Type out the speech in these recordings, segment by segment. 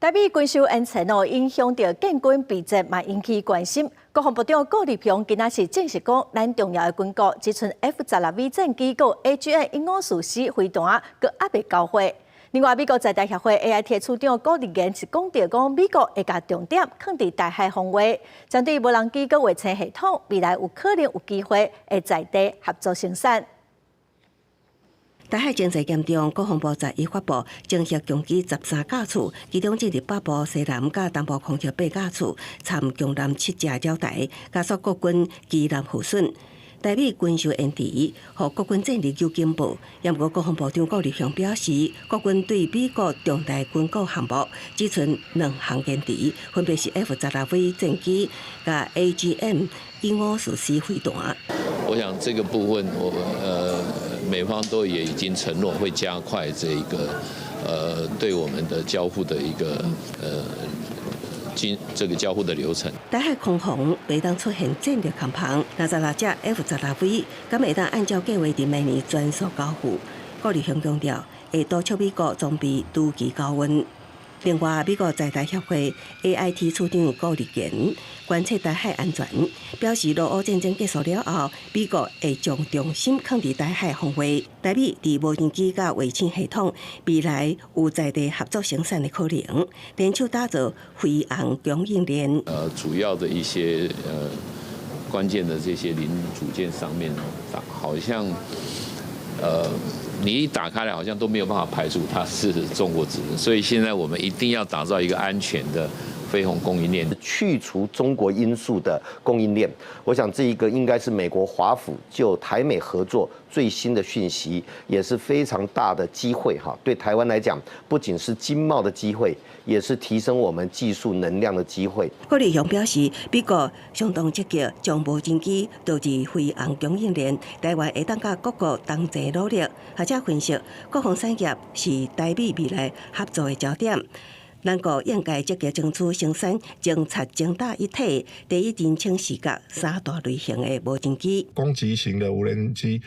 台美军售延前影响到建军备战，嘛引起关心。国防部长顾立雄今仔是证实讲，咱重要的军购只剩 F-16V 战机和 AGN-154C 飞弹，佮还未交货。另外，美国在台协会 AIT 处长郭立言是讲到讲，美国会把重点放伫台海防卫，针对无人机佮卫星系统，未来有可能有机会会在地合作生产。台海经济严重，国防部11发布正式攻击13架次，其中进入北部、西南甲东部空桥8架次，参共南7架绕台，加速国军基南护损。台美军售延迟，互国军战力有进步。不过，国防部长顾立雄表示，国军对美国重大军购项目只存2项延迟，分别是 F-16V 战机甲 AGN-154C 飞弹。我想这个部分，美方都也已经承诺会加快这个对我们的交付的一个这个交付的流程。台海空防袂当出现战略空旁，66架 F-16V， 敢会当按照计划伫明年全数交付。顾立雄强调，会督促美国装备如期交运。另外，美国在台协会 AIT 处长顾立言观察台海安全，表示俄乌战争结束了后，美国会将重心放伫台海防卫。台美伫无人机甲卫星系统未来有在地合作生产的可能，联手打造飞航供应链。主要的一些关键的这些零组件上面，好像你一打开来，好像都没有办法排除它是中国制的，所以现在我们一定要打造一个安全的飞鸿供应链，去除中国因素的供应链。我想这一个应该是美国华府就台美合作最新的讯息，也是非常大的机会哈。对台湾来讲，不仅是经贸的机会，也是提升我们技术能量的机会。顾立雄表示，美国相当积极将无人机导入飞航供应链，台湾会当甲各国同齐努力。学者分析，国防产业是台美未来合作的焦点。咱国应该积极争取生产精察精打一体、第一人称视角3大类型的无人机。攻击型的无人机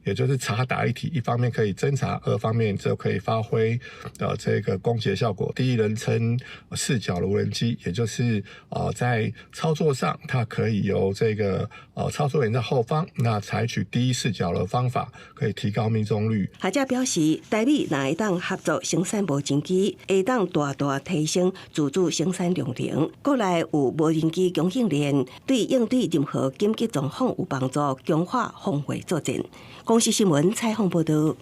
也就是察打一体，一方面可以侦察，二方面就可以发挥这个攻击的效果。第一人称视角的无人机，也就是在操作上，它可以由这个操作员在后方，那采取第一视角的方法，可以提高命中率。学者表示，台美若会当合作生产无人机，会当大大提升自主生产量能。国内有无人机供应链，对应对任何紧急状况有帮助，强化防卫作战。公视新闻采访报道。